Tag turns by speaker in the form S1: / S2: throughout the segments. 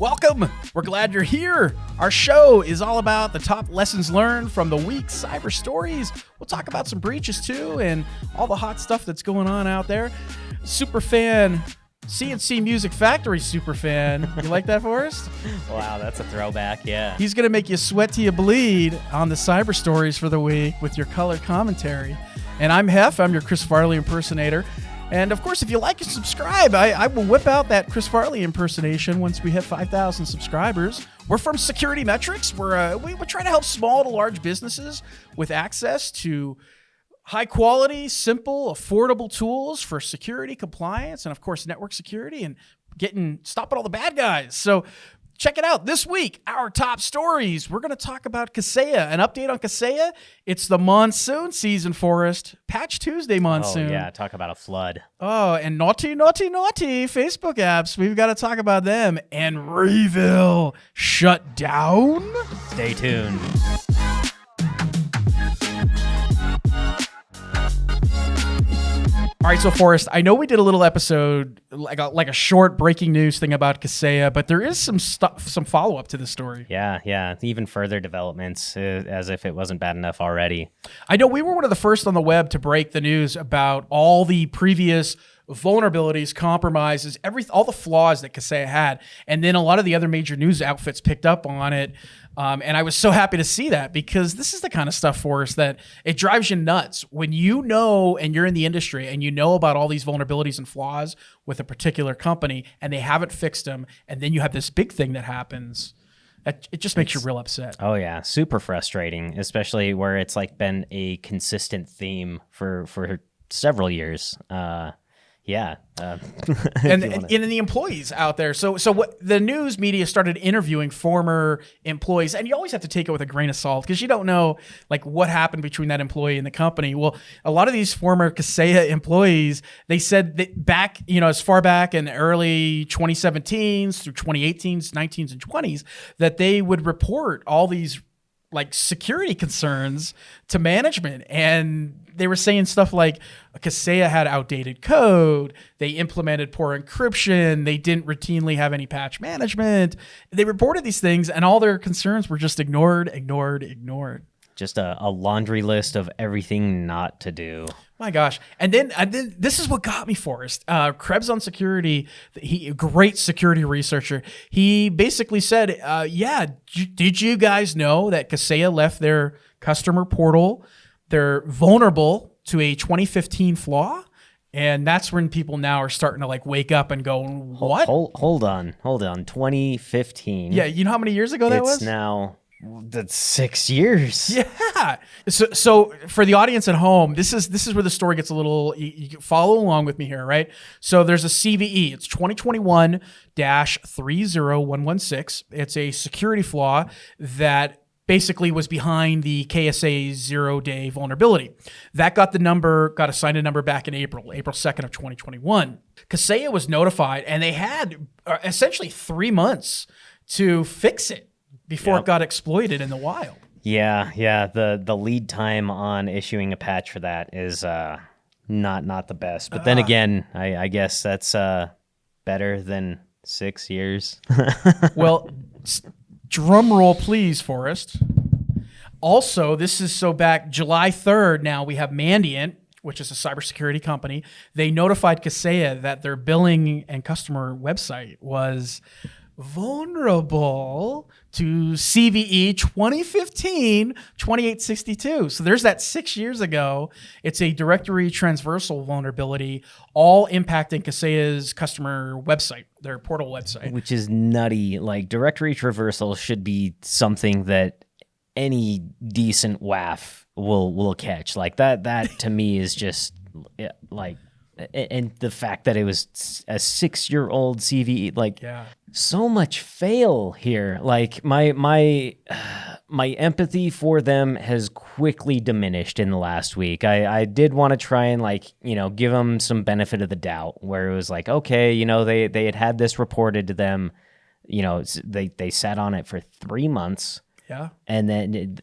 S1: Welcome. We're glad you're here. Our show is all about the top lessons learned from the week's cyber stories. We'll talk about some breaches too and all the hot stuff that's going on out there. Superfan, CNC Music Factory superfan. You like that, Forrest?
S2: Wow, that's a throwback, yeah.
S1: He's going to make you sweat till you bleed on the cyber stories for the week with your color commentary. And I'm Heff. I'm your Chris Farley impersonator. And of course, if you like and subscribe, I will whip out that Chris Farley impersonation once we hit 5,000 subscribers. We're from SecurityMetrics. We're trying to help small to large businesses with access to high quality, simple, affordable tools for security, compliance, and of course, network security and stopping all the bad guys. So check it out. This week, our top stories. We're going to talk about Kaseya. An update on Kaseya. It's the monsoon season, Forrest. Patch Tuesday monsoon.
S2: Oh, yeah. Talk about a flood.
S1: Oh, and naughty Facebook apps. We've got to talk about them. And REvil shut down.
S2: Stay tuned.
S1: All right, so Forrest, I know we did a little episode, like a short breaking news thing about Kaseya, but there is some follow-up to the story.
S2: Yeah. Even further developments, as if it wasn't bad enough already.
S1: I know we were one of the first on the web to break the news about all the previous vulnerabilities, compromises, all the flaws that Kaseya had. And then a lot of the other major news outfits picked up on it. And I was so happy to see that because this is the kind of stuff for us that it drives you nuts when you know and you're in the industry and you know about all these vulnerabilities and flaws with a particular company and they haven't fixed them. And then you have this big thing that happens. It just makes you real upset.
S2: Oh, yeah. Super frustrating, especially where it's like been a consistent theme for several years. Yeah.
S1: And the employees out there. So what the news media started interviewing former employees, and you always have to take it with a grain of salt because you don't know like what happened between that employee and the company. Well, a lot of these former Kaseya employees, they said that back, as far back in early 2017s through 2018s, 19s, and 20s, that they would report all these like security concerns to management. And they were saying stuff like Kaseya had outdated code. They implemented poor encryption. They didn't routinely have any patch management. They reported these things and all their concerns were just ignored.
S2: Just a laundry list of everything not to do.
S1: My gosh. And then this is what got me, Forrest. Krebs on Security, a great security researcher, he basically said, did you guys know that Kaseya left their customer portal? They're vulnerable to a 2015 flaw. And that's when people now are starting to like wake up and go, what?
S2: Hold on. 2015.
S1: Yeah. You know how many years ago that was?
S2: It's now... That's 6 years.
S1: Yeah. So for the audience at home, this is where the story gets a little. You can follow along with me here, right? So there's a CVE. It's 2021-30116. It's a security flaw that basically was behind the KSA 0-day vulnerability. That got assigned a number back in April 2nd of 2021. Kaseya was notified, and they had essentially 3 months to fix it before it got exploited in the wild.
S2: Yeah. The lead time on issuing a patch for that is not the best. But then again, I guess that's better than 6 years.
S1: Well, drum roll, please, Forrest. Also, this is so back July 3rd. Now we have Mandiant, which is a cybersecurity company. They notified Kaseya that their billing and customer website was vulnerable to CVE 2015-2862. So there's that 6 years ago. It's a directory transversal vulnerability, all impacting Kaseya's customer website, their portal website.
S2: Which is nutty. Like directory traversal should be something that any decent WAF will catch. Like that to me is just like, and the fact that it was a 6-year-old CVE, like so much fail here. Like my empathy for them has quickly diminished in the last week. I did want to try and give them some benefit of the doubt where it was like, okay, they had this reported to them, they sat on it for 3 months.
S1: Yeah.
S2: And then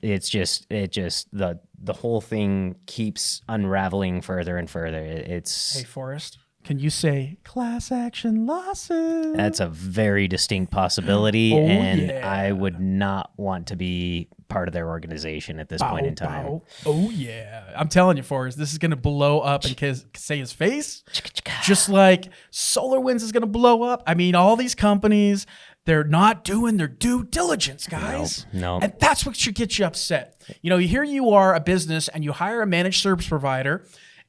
S2: the whole thing keeps unraveling further and further.
S1: Hey, Forrest, Can you say class action lawsuit?
S2: That's a very distinct possibility,
S1: Oh,
S2: and
S1: yeah.
S2: I would not want to be part of their organization at this point in time.
S1: Bow. Oh, yeah. I'm telling you, Forrest, this is going to blow up in Kaseya's face, just like SolarWinds is going to blow up. I mean, all these companies, they're not doing their due diligence, guys.
S2: No.
S1: And that's what should get you upset. You know, here you are, a business, and you hire a managed service provider.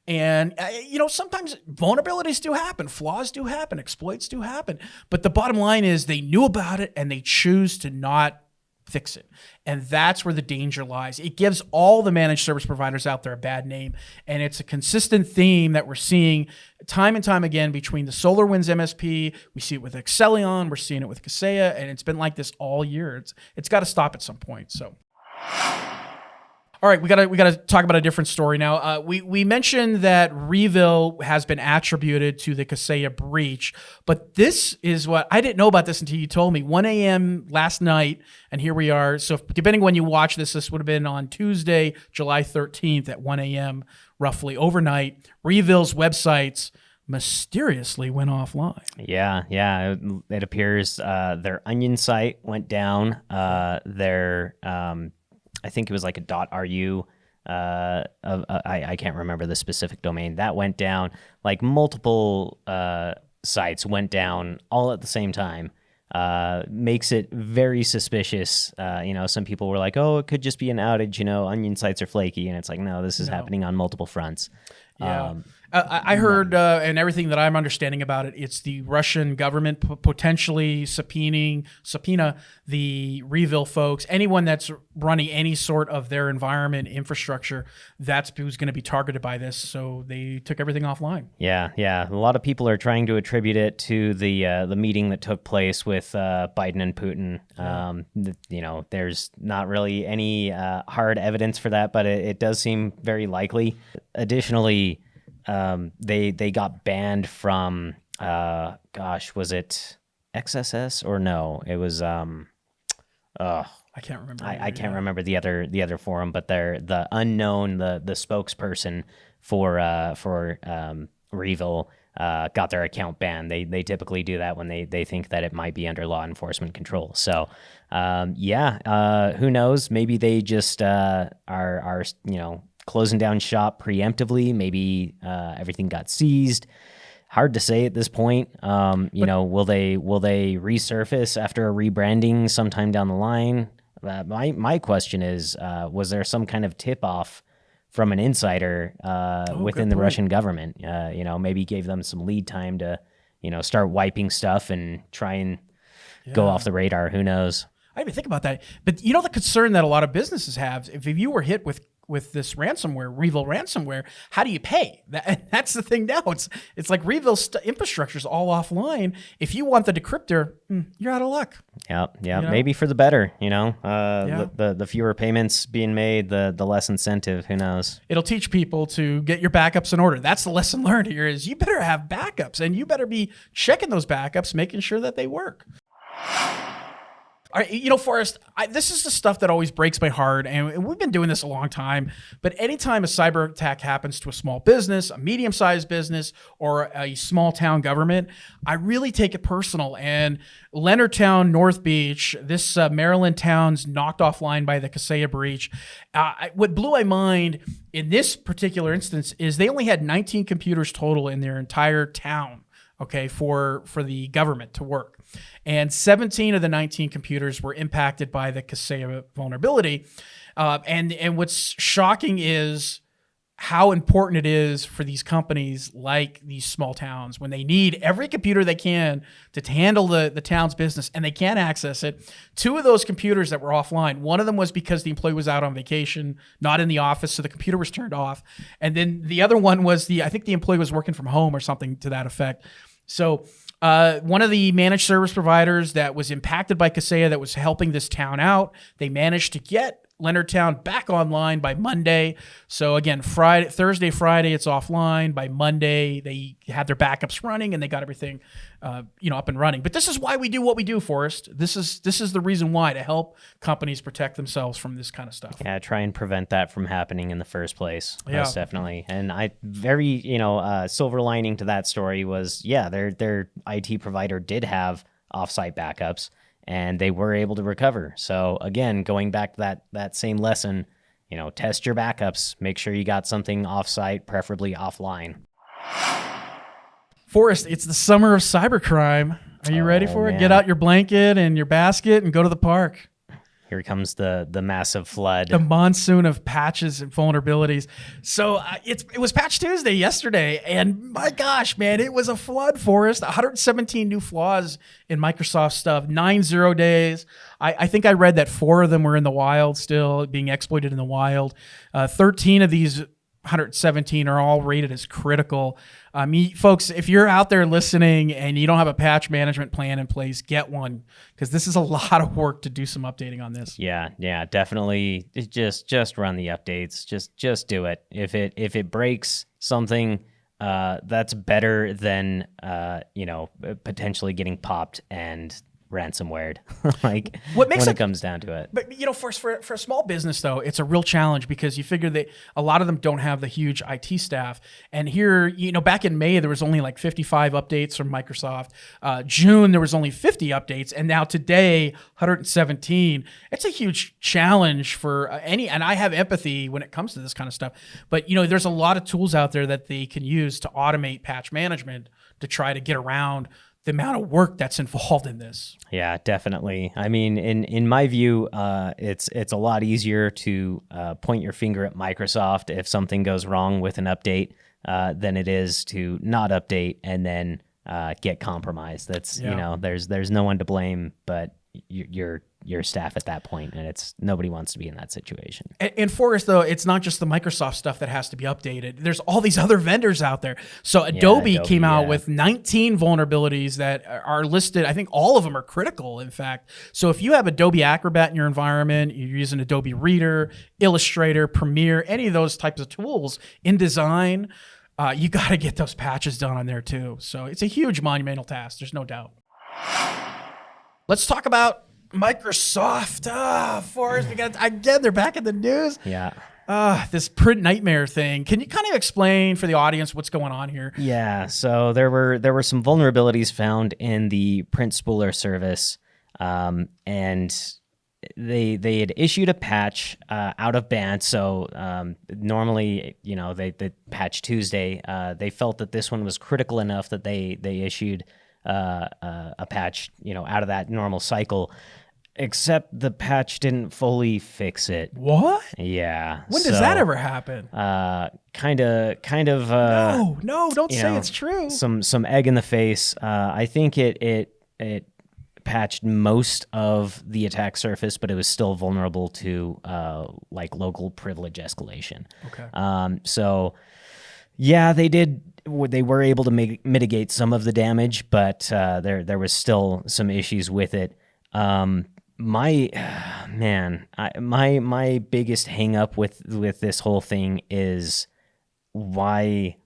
S1: And, you know, sometimes vulnerabilities do happen, flaws do happen, exploits do happen. But the bottom line is they knew about it and they choose to not fix it. And that's where the danger lies. It gives all the managed service providers out there a bad name. And it's a consistent theme that we're seeing time and time again between the SolarWinds MSP. We see it with Excellion. We're seeing it with Kaseya. And it's been like this all year. It's got to stop at some point. So... All right, we gotta talk about a different story now. We mentioned that REvil has been attributed to the Kaseya breach, but this is what I didn't know about this until you told me. 1 a.m. last night, and here we are. So depending when you watch this would have been on Tuesday, July 13th at 1 a.m. roughly overnight. REvil's websites mysteriously went offline.
S2: Yeah. It appears their Onion site went down. I think it was like a .ru. I can't remember the specific domain that went down. Like multiple sites went down all at the same time. Makes it very suspicious. You know, some people were like, "Oh, it could just be an outage." You know, Onion sites are flaky, and it's like, no, this is happening on multiple fronts.
S1: Yeah. I heard, and everything that I'm understanding about it, it's the Russian government potentially subpoena the REvil folks, anyone that's running any sort of their environment infrastructure, that's who's going to be targeted by this. So they took everything offline. Yeah.
S2: A lot of people are trying to attribute it to the meeting that took place with Biden and Putin. You know, there's not really any hard evidence for that, but it does seem very likely. Additionally, they got banned from was it XSS or no? It was
S1: I can't remember.
S2: I can't remember the other forum, but they're the unknown, the spokesperson for REvil got their account banned. They typically do that when they think that it might be under law enforcement control. So who knows? Maybe they just are you know, closing down shop preemptively. Maybe everything got seized. Hard to say at this point. You know, will they resurface after a rebranding sometime down the line? My question is, was there some kind of tip off from an insider within the Russian government? You know, maybe gave them some lead time to, you know, start wiping stuff and try and go off the radar. Who knows?
S1: I didn't even think about that. But you know, the concern that a lot of businesses have, if you were hit with this ransomware, REvil ransomware, how do you pay? That's the thing now. It's like REvil's infrastructure is all offline. If you want the decryptor, you're out of luck.
S2: Yeah.
S1: You know?
S2: Maybe for the better, you know, the fewer payments being made, the less incentive, who knows? It'll
S1: teach people to get your backups in order. That's the lesson learned here is you better have backups and you better be checking those backups, making sure that they work. All right, you know, Forrest, this is the stuff that always breaks my heart, and we've been doing this a long time, but anytime a cyber attack happens to a small business, a medium-sized business, or a small town government, I really take it personal. And Leonardtown, North Beach, this Maryland town's knocked offline by the Kaseya breach. What blew my mind in this particular instance is they only had 19 computers total in their entire town, okay, for the government to work. And 17 of the 19 computers were impacted by the Kaseya vulnerability. And what's shocking is how important it is for these companies like these small towns when they need every computer they can to handle the town's business and they can't access it. 2 of those computers that were offline, one of them was because the employee was out on vacation, not in the office, so the computer was turned off. And then the other one was I think the employee was working from home or something to that effect. So one of the managed service providers that was impacted by Kaseya that was helping this town out, they managed to get Leonardtown back online by Monday. So again, Thursday, Friday, it's offline. By Monday, they had their backups running and they got everything, up and running. But this is why we do what we do, Forrest. This is the reason why, to help companies protect themselves from this kind of stuff.
S2: Yeah, try and prevent that from happening in the first place.
S1: Yeah.
S2: Most definitely. And silver lining to that story was, their IT provider did have offsite backups, and they were able to recover. So again, going back to that same lesson, test your backups, make sure you got something offsite, preferably offline.
S1: Forrest, it's the summer of cybercrime. Are you ready for it?
S2: Man.
S1: Get out your blanket and your basket and go to the park.
S2: Here comes the massive flood.
S1: The monsoon of patches and vulnerabilities. So it was Patch Tuesday yesterday, and my gosh, man, it was a flood, Forrest. 117 new flaws in Microsoft stuff, 9 0 days. I think I read that 4 of them were in the wild still, being exploited in the wild. 13 of these 117 are all rated as critical. Folks, if you're out there listening and you don't have a patch management plan in place, get one, because this is a lot of work to do some updating on this.
S2: Yeah, definitely. Just run the updates. Just do it. If it breaks something, that's better than potentially getting popped and ransomware, when it comes down to it.
S1: But for a small business though, it's a real challenge, because you figure that a lot of them don't have the huge IT staff. And here, back in May, there was only like 55 updates from Microsoft. June, there was only 50 updates, and now today, 117. It's a huge challenge for and I have empathy when it comes to this kind of stuff. But there's a lot of tools out there that they can use to automate patch management to try to get around the amount of work that's involved in this.
S2: Yeah, definitely. I mean, in my view, it's a lot easier to point your finger at Microsoft if something goes wrong with an update than it is to not update and then get compromised. That's there's no one to blame but your staff at that point, and nobody wants to be in that situation.
S1: And Forrest, though, it's not just the Microsoft stuff that has to be updated. There's all these other vendors out there. So Adobe came out with 19 vulnerabilities that are listed. I think all of them are critical, in fact. So if you have Adobe Acrobat in your environment, you're using Adobe Reader, Illustrator, Premiere, any of those types of tools, InDesign, you got to get those patches done on there too. So it's a huge monumental task. There's no doubt. Let's talk about Microsoft. Forrest, they're back in the news.
S2: Yeah.
S1: This print nightmare thing. Can you kind of explain for the audience what's going on here?
S2: Yeah. So there were some vulnerabilities found in the print spooler service, and they had issued a patch out of band. So normally, they patch Tuesday. They felt that this one was critical enough that they issued a patch, out of that normal cycle, except the patch didn't fully fix it.
S1: What?
S2: Yeah.
S1: When does that ever happen?
S2: Kind of.
S1: No, don't say it's true.
S2: Some egg in the face. I think it patched most of the attack surface, but it was still vulnerable to local privilege escalation.
S1: Okay.
S2: So yeah, they were able to mitigate some of the damage, but there was still some issues with it. My biggest hang up with this whole thing is, why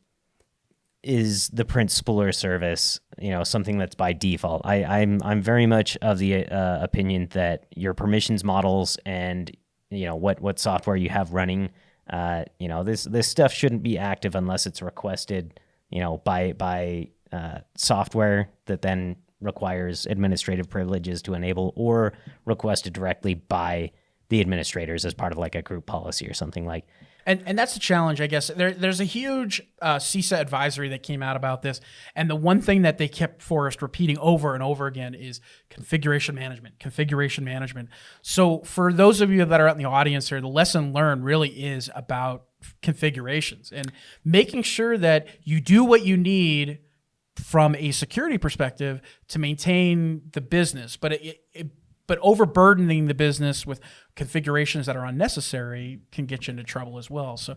S2: is the print spooler service something that's by default? I'm very much of the opinion that your permissions models and what software you have running, this stuff shouldn't be active unless it's requested by software that then requires administrative privileges to enable, or requested directly by the administrators as part of like a group policy or something like.
S1: And that's the challenge, I guess. There's a huge CISA advisory that came out about this. And the one thing that they kept Forrest repeating over and over again is configuration management. So for those of you that are out in the audience here, the lesson learned really is about configurations and making sure that you do what you need from a security perspective to maintain the business. But overburdening the business with configurations that are unnecessary can get you into trouble as well. So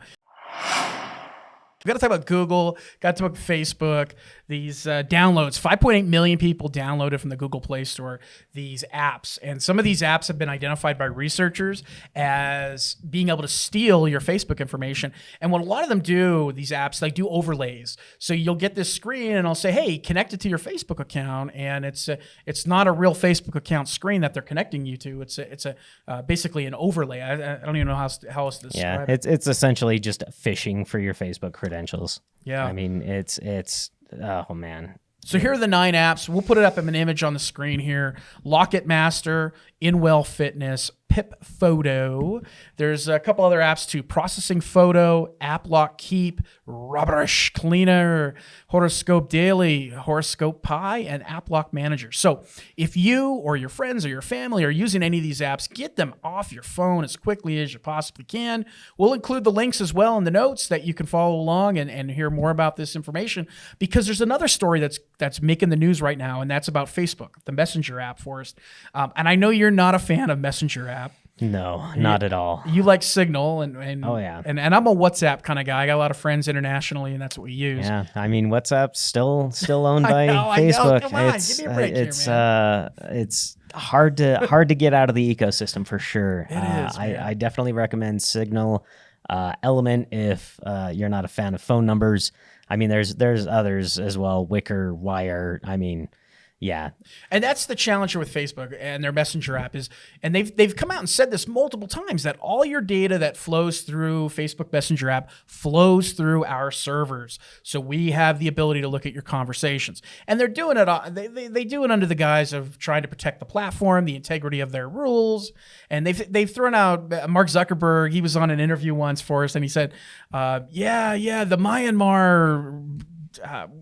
S1: We got to talk about Google, got to talk about Facebook, these downloads. 5.8 million people downloaded from the Google Play Store these apps. And some of these apps have been identified by researchers as being able to steal your Facebook information. And what a lot of them do, these apps, they do overlays. So you'll get this screen and I'll say, hey, connect it to your Facebook account. And it's not a real Facebook account screen that they're connecting you to. It's basically an overlay. I don't even know how else to describe it.
S2: It's essentially just phishing for your Facebook credentials.
S1: Yeah.
S2: I mean, it's oh man.
S1: So here are the 9 apps. We'll put it up in an image on the screen here. Locket Master, InWell Fitness, Pip Photo. There's a couple other apps too. Processing Photo, App Lock Keep, Rubbish Cleaner, Horoscope Daily, Horoscope Pi, and App Lock Manager. So if you or your friends or your family are using any of these apps, get them off your phone as quickly as you possibly can. We'll include the links as well in the notes that you can follow along and hear more about this information, because there's another story that's making the news right now, and that's about Facebook, the Messenger app, Forrest. And I know you're not a fan of Messenger app.
S2: No, not at all.
S1: You like Signal, and
S2: oh yeah,
S1: and I'm a WhatsApp kind of guy. I got a lot of friends internationally, and that's what we use.
S2: Yeah, I mean WhatsApp's still owned by Facebook.
S1: Come on, give me a break
S2: it's
S1: here, man.
S2: It's hard to get out of the ecosystem for sure.
S1: It is.
S2: I definitely recommend Signal, Element if you're not a fan of phone numbers. I mean, there's others as well. Wicker, Wire. I mean. Yeah.
S1: And that's the challenge here with Facebook and their Messenger app is, and they've come out and said this multiple times, that all your data that flows through Facebook Messenger app flows through our servers. So we have the ability to look at your conversations. And they're doing it, they do it under the guise of trying to protect the platform, the integrity of their rules. And they've thrown out, Mark Zuckerberg, he was on an interview once for us, and he said, the Myanmar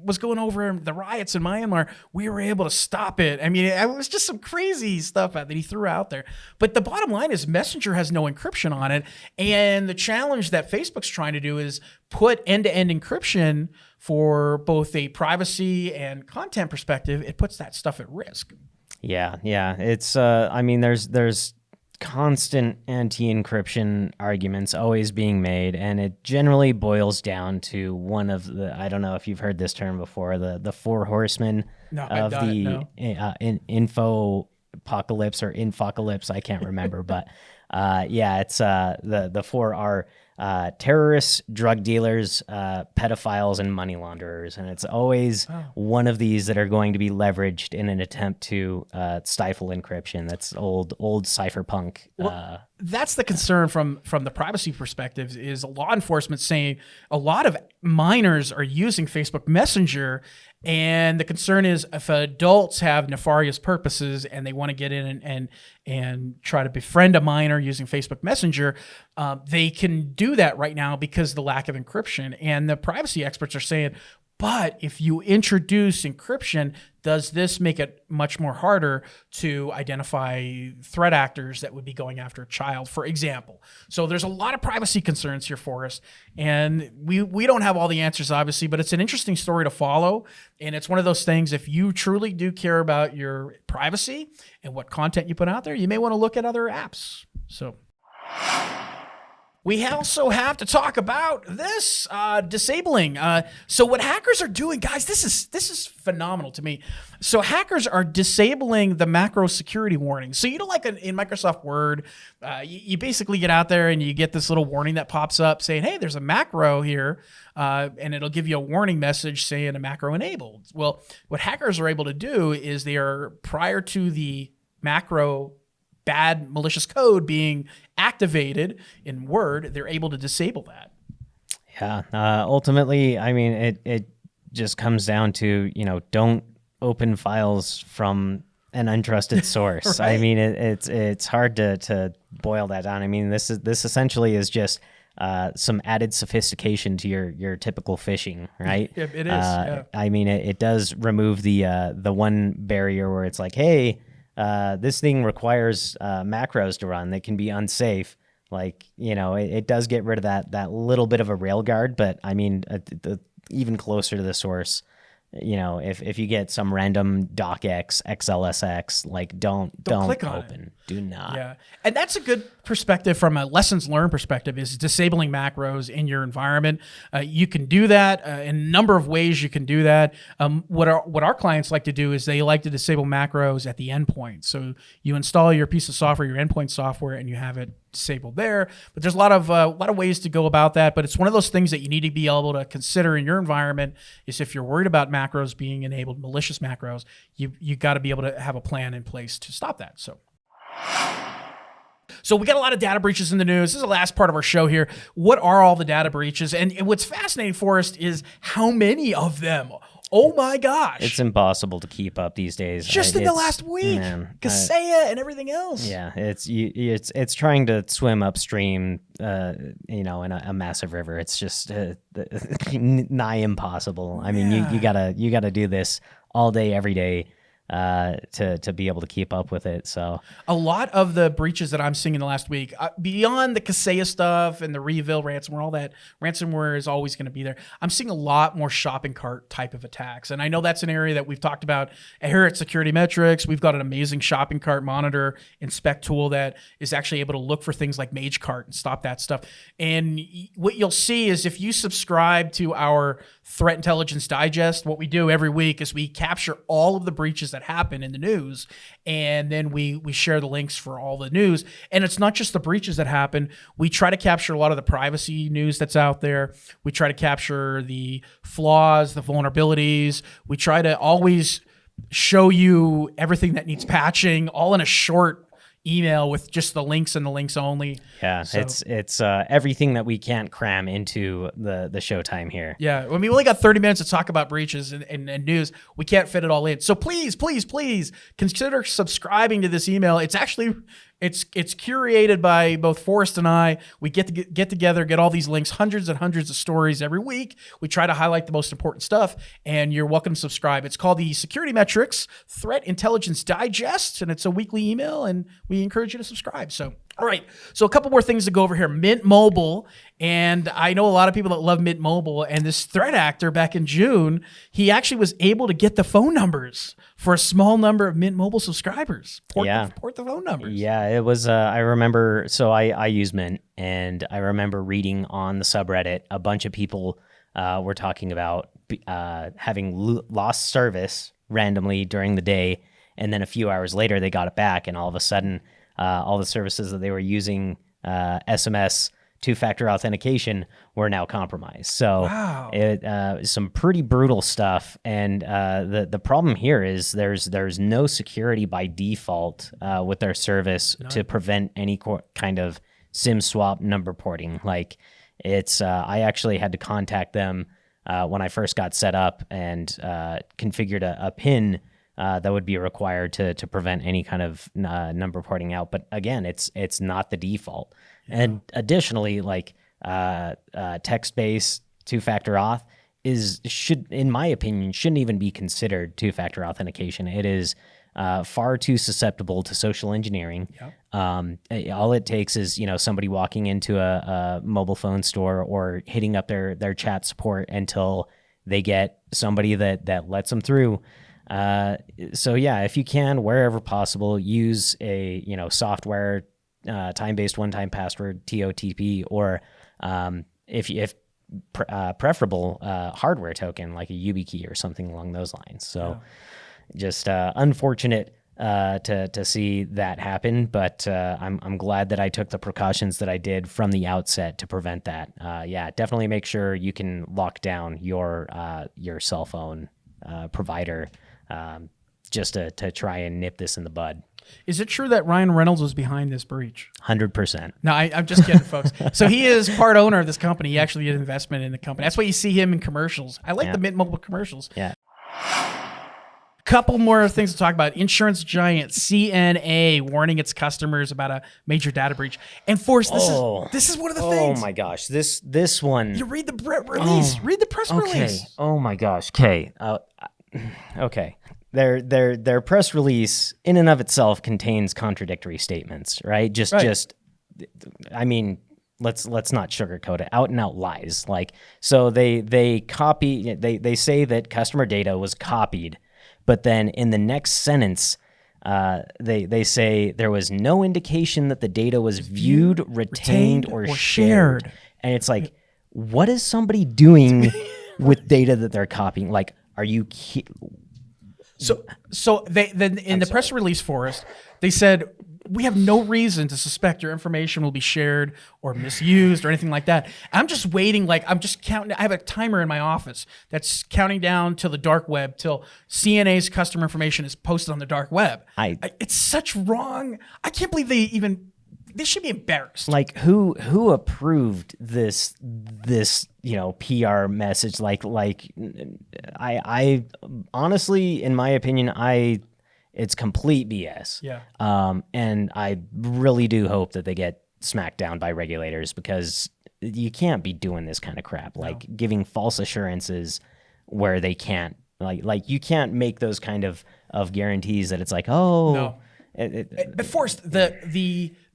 S1: was going over the riots in Myanmar, we were able to stop it. I mean, it was just some crazy stuff that he threw out there. But the bottom line is Messenger has no encryption on it. And the challenge that Facebook's trying to do is put end-to-end encryption for both a privacy and content perspective. It puts that stuff at risk.
S2: Yeah. It's, I mean, there's constant anti-encryption arguments always being made, and it generally boils down to one of the, I don't know if you've heard this term before, the 4 horsemen of the info apocalypse or infocalypse. I can't remember, but it's the 4 are terrorists, drug dealers, pedophiles, and money launderers. And it's always one of these that are going to be leveraged in an attempt to stifle encryption. That's old cypherpunk.
S1: That's the concern from the privacy perspective, is law enforcement saying a lot of minors are using Facebook Messenger. And the concern is if adults have nefarious purposes and they want to get in and try to befriend a minor using Facebook Messenger, they can do that right now because of the lack of encryption. And the privacy experts are saying, but if you introduce encryption, does this make it much more harder to identify threat actors that would be going after a child, for example? So there's a lot of privacy concerns here for us. And we don't have all the answers, obviously, but it's an interesting story to follow. And it's one of those things, if you truly do care about your privacy and what content you put out there, you may want to look at other apps. So we also have to talk about this disabling. So what hackers are doing, guys, this is phenomenal to me. So hackers are disabling the macro security warnings. So like in Microsoft Word, you basically get out there and you get this little warning that pops up saying, hey, there's a macro here, and it'll give you a warning message saying a macro enabled. Well, what hackers are able to do is they are, prior to the macro bad malicious code being activated in Word, they're able to disable that.
S2: Yeah. Ultimately, I mean, it just comes down to, don't open files from an untrusted source. Right. I mean, it's hard to boil that down. I mean, this essentially is just some added sophistication to your typical phishing, right?
S1: It is. Yeah.
S2: I mean, it does remove the one barrier where it's like, hey, this thing requires macros to run that can be unsafe. Like, it does get rid of that little bit of a railguard, but I mean, even closer to the source, if you get some random docx, XLSX, like don't
S1: click on
S2: open.
S1: it.
S2: Do not.
S1: Yeah. And that's a good perspective from a lessons learned perspective, is disabling macros in your environment. You can do that in a number of ways. You can do that. What our clients like to do is they like to disable macros at the endpoint. So you install your piece of software, your endpoint software, and you have it disabled there. But there's a lot of ways to go about that. But it's one of those things that you need to be able to consider in your environment. Is if you're worried about macros being enabled, malicious macros, you got to be able to have a plan in place to stop that. So we got a lot of data breaches in the news. This is the last part of our show here. What are all the data breaches? And what's fascinating, Forrest, is how many of them. Oh my gosh.
S2: It's impossible to keep up these days.
S1: Just in the last week. Kaseya and everything else.
S2: Yeah, it's trying to swim upstream, in a massive river. It's just nigh impossible. I mean, you gotta do this all day, every day. To be able to keep up with it. So
S1: a lot of the breaches that I'm seeing in the last week, beyond the Kaseya stuff and the REvil ransomware, all that ransomware is always going to be there. I'm seeing a lot more shopping cart type of attacks. And I know that's an area that we've talked about here at SecurityMetrics. We've got an amazing shopping cart monitor inspect tool that is actually able to look for things like Mage Cart and stop that stuff. And what you'll see is if you subscribe to our Threat Intelligence Digest, what we do every week is we capture all of the breaches that happen in the news, and then we share the links for all the news. And it's not just the breaches that happen. We try to capture a lot of the privacy news that's out there. We try to capture the flaws, the vulnerabilities. We try to always show you everything that needs patching, all in a short email with just the links and the links only.
S2: Yeah, so it's everything that we can't cram into the showtime here.
S1: Yeah, I mean, we only got 30 minutes to talk about breaches and news. We can't fit it all in. So please consider subscribing to this email. It's actually it's curated by both Forrest and I. We get together, get all these links, hundreds and hundreds of stories every week. We try to highlight the most important stuff, and you're welcome to subscribe. It's called the SecurityMetrics Threat Intelligence Digest, and it's a weekly email, and we encourage you to subscribe. So, all right. So a couple more things to go over here. Mint Mobile, and I know a lot of people that love Mint Mobile, and this threat actor back in June, he actually was able to get the phone numbers for a small number of Mint Mobile subscribers. Port the phone numbers.
S2: Yeah, it was, I remember, so I use Mint, and I remember reading on the subreddit, a bunch of people were talking about having lost service randomly during the day, and then a few hours later they got it back, and all of a sudden all the services that they were using, SMS two-factor authentication, were now compromised. So
S1: wow.
S2: It some pretty brutal stuff. And the problem here is there's no security by default with their service to prevent any kind of SIM swap number porting. Like it's I actually had to contact them when I first got set up and configured a PIN that would be required to prevent any kind of number porting out. But again, it's not the default. Yeah. And additionally, like text-based two-factor auth should, in my opinion, shouldn't even be considered two-factor authentication. It is far too susceptible to social engineering. Yep. All it takes is somebody walking into a mobile phone store or hitting up their chat support until they get somebody that lets them through. So yeah, if you can, wherever possible, use a software time-based one-time password, TOTP, or if preferable, hardware token like a YubiKey or something along those lines. So just unfortunate to see that happen, but I'm glad that I took the precautions that I did from the outset to prevent that. Yeah, definitely make sure you can lock down your cell phone provider just to try and nip this in the bud.
S1: Is it true that Ryan Reynolds was behind this breach?
S2: 100%.
S1: No, I'm just kidding, folks. So he is part owner of this company. He actually did investment in the company. That's why you see him in commercials. I like the Mint Mobile commercials.
S2: Yeah.
S1: Couple more things to talk about. Insurance giant CNA warning its customers about a major data breach. And Forrest, this is one of the things.
S2: Oh my gosh, this one.
S1: You read the release. Read the press release.
S2: Oh my gosh. Okay. Okay. Their press release in and of itself contains contradictory statements, right? I mean, let's not sugarcoat it, out and out lies. Like, so they say that customer data was copied, but then in the next sentence, they say there was no indication that the data was viewed, retained, or shared. And it's like, what is somebody doing with data that they're copying? Like, are you?
S1: So they then in the press release, Forrest, they said, we have no reason to suspect your information will be shared or misused or anything like that. I'm just waiting, like I'm just counting. I have a timer in my office that's counting down to the dark web till CNA's customer information is posted on the dark web. It's such wrong. I can't believe they should be embarrassed.
S2: Like who approved this PR message? Like I honestly, in my opinion, it's complete BS.
S1: Yeah.
S2: And I really do hope that they get smacked down by regulators, because you can't be doing this kind of crap, like giving false assurances where they can't, like you can't make those kind of guarantees that it's like, oh. No.
S1: But Forrest,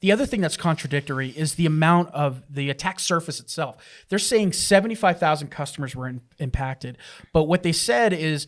S1: the other thing that's contradictory is the amount of the attack surface itself. They're saying 75,000 customers were impacted, but what they said is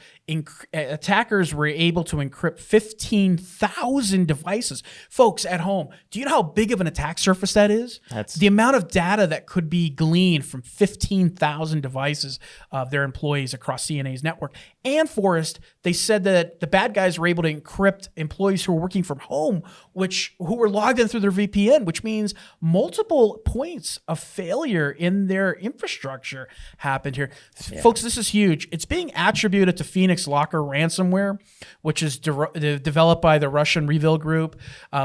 S1: attackers were able to encrypt 15,000 devices. Folks at home, do you know how big of an attack surface that is? That's the amount of data that could be gleaned from 15,000 devices of their employees across CNA's network. And Forrest, they said that the bad guys were able to encrypt employees who were working from home, who were logged in through their VPN, which means multiple points of failure in their infrastructure happened here. Yeah. Folks, this is huge. It's being attributed to Phoenix Locker ransomware, which is developed by the Russian REvil group.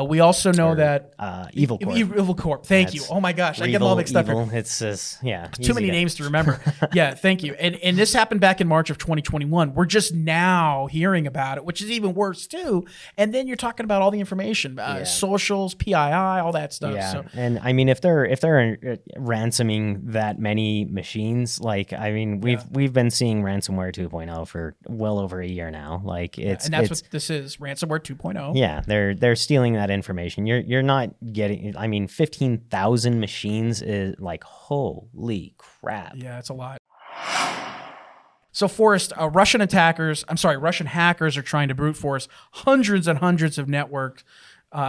S1: We also know that
S2: Evil Corp.
S1: Evil Corp. Thank you. Oh my gosh, I get them all mixed up here.
S2: It's just,
S1: too many names to remember. Yeah, thank you. And this happened back in March of 2021. We're just now hearing about it, which is even worse too. And then you're talking about all the information, socials, PII, all that stuff.
S2: Yeah,
S1: so.
S2: And I mean, if they're ransoming that many machines, like, I mean, we've been seeing ransomware 2.0 for well over a year now. Like, and
S1: that's what this is, ransomware 2.0.
S2: Yeah, they're stealing that information. You're not getting. I mean, 15,000 machines is like, holy crap.
S1: Yeah, it's a lot. So Forrest, Russian hackers are trying to brute force hundreds and hundreds of networks.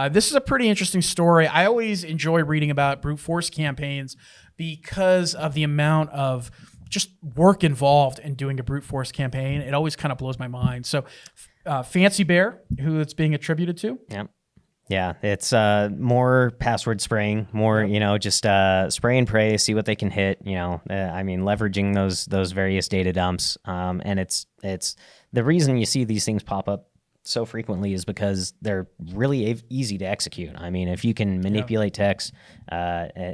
S1: This is a pretty interesting story. I always enjoy reading about brute force campaigns because of the amount of just work involved in doing a brute force campaign. It always kind of blows my mind. So Fancy Bear, who it's being attributed to.
S2: Yep. Yeah, it's more password spraying, more, just spray and pray, see what they can hit, I mean, leveraging those various data dumps. And it's the reason you see these things pop up so frequently is because they're really easy to execute. I mean, if you can manipulate text,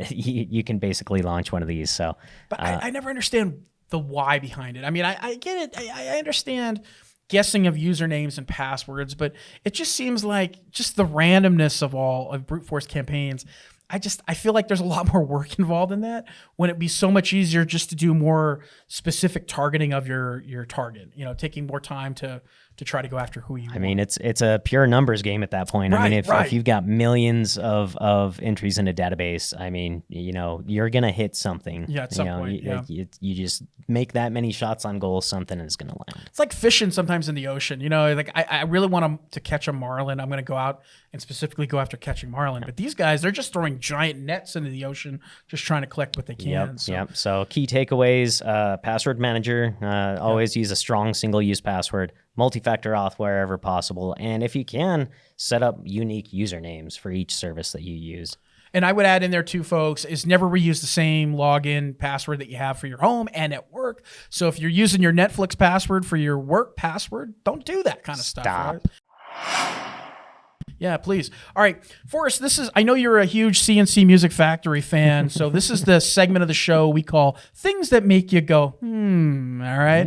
S2: you can basically launch one of these. So,
S1: but I never understand the why behind it. I mean, I get it. I understand guessing of usernames and passwords, but it just seems like just the randomness of all of brute force campaigns. I feel like there's a lot more work involved in that when it'd be so much easier just to do more specific targeting of your target, taking more time to try to go after who you want.
S2: I mean, it's a pure numbers game at that point.
S1: Right,
S2: I mean, if you've got millions of entries in a database, I mean, you're going to hit something.
S1: Yeah, at some point,
S2: you just make that many shots on goal, something is going to land.
S1: It's like fishing sometimes in the ocean. Like I really want to catch a marlin. I'm going to go out and specifically go after catching marlin. But these guys, they're just throwing giant nets into the ocean, just trying to collect what they can.
S2: Yep. So key takeaways, password manager, always use a strong single-use password, multi-factor auth wherever possible, and if you can, set up unique usernames for each service that you use.
S1: And I would add in there too, folks, is never reuse the same login password that you have for your home and at work. So if you're using your Netflix password for your work password, don't do that kind of stuff.
S2: Stop.
S1: Right? Yeah, please. All right, Forrest, I know you're a huge CNC Music Factory fan, so this is the segment of the show we call Things That Make You Go, all right?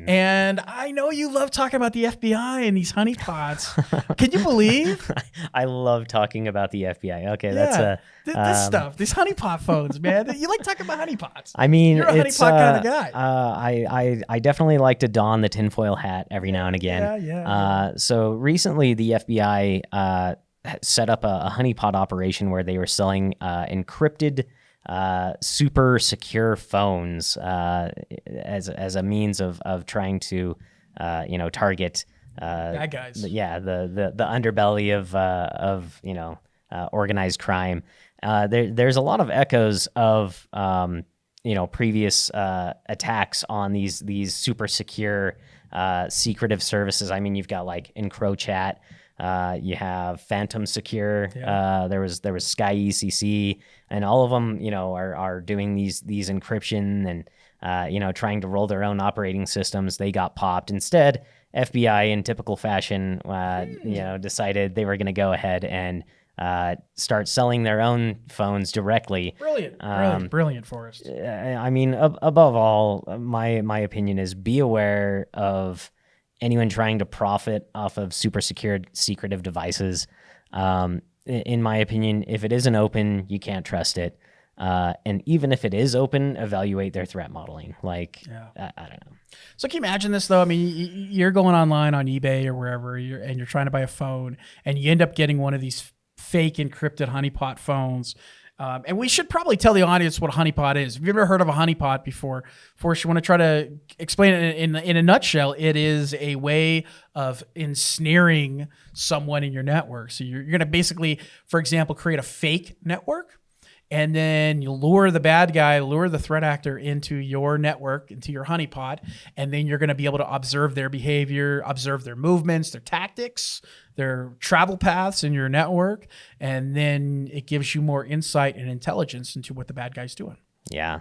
S1: And I know you love talking about the FBI and these honeypots. Can you believe?
S2: I love talking about the FBI. Okay, that's
S1: this stuff, these honeypot phones, man. You like talking about honeypots.
S2: I mean,
S1: you're a honeypot kind of guy.
S2: I definitely like to don the tinfoil hat every now and again.
S1: Yeah.
S2: So recently, the FBI set up a honeypot operation where they were selling encrypted super secure phones as a means of trying to target
S1: bad guys.
S2: The underbelly of organized crime. There's a lot of echoes of previous attacks on these super secure secretive services. I mean, you've got like EncroChat, you have Phantom Secure, there was Sky ECC, and all of them are doing these encryption and trying to roll their own operating systems. They got popped. Instead, FBI in typical fashion decided they were going to go ahead and start selling their own phones directly.
S1: Brilliant, Forrest.
S2: I mean, above all, my opinion is be aware of anyone trying to profit off of super secured, secretive devices. In my opinion, if it isn't open, you can't trust it. And even if it is open, evaluate their threat modeling. I don't know.
S1: So can you imagine this though? I mean, you're going online on eBay or wherever, and you're trying to buy a phone, and you end up getting one of these fake encrypted Honeypot phones. And we should probably tell the audience what a honeypot is. Have you ever heard of a honeypot before? Forrest, you want to try to explain it in a nutshell? It is a way of ensnaring someone in your network. So you're going to basically, for example, create a fake network, and then you lure the threat actor into your network, into your honeypot, and then you're going to be able to observe their behavior, observe their movements, their tactics, their travel paths in your network, and then it gives you more insight and intelligence into what the bad guy's doing.
S2: Yeah.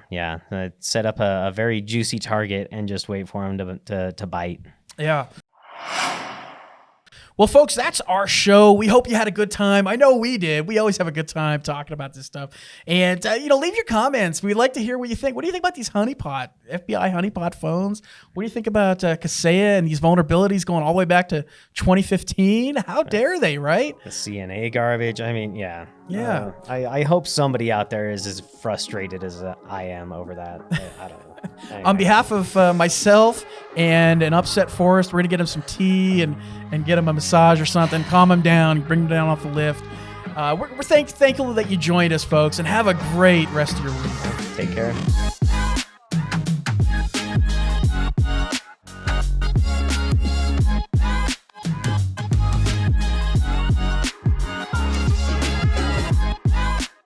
S2: Set up a very juicy target and just wait for him to bite.
S1: Yeah. Well, folks, that's our show. We hope you had a good time. I know we did. We always have a good time talking about this stuff. And, leave your comments. We'd like to hear what you think. What do you think about these FBI honeypot phones? What do you think about Kaseya and these vulnerabilities going all the way back to 2015? How dare they, right?
S2: The CNA garbage. I mean, yeah.
S1: Yeah.
S2: I hope somebody out there is as frustrated as I am over that. I don't know. Anyway.
S1: On behalf of myself and an upset Forrest, we're going to get him some tea and get him a massage or something, calm him down, bring him down off the lift. We're thankful that you joined us, folks, and have a great rest of your week.
S2: Take care.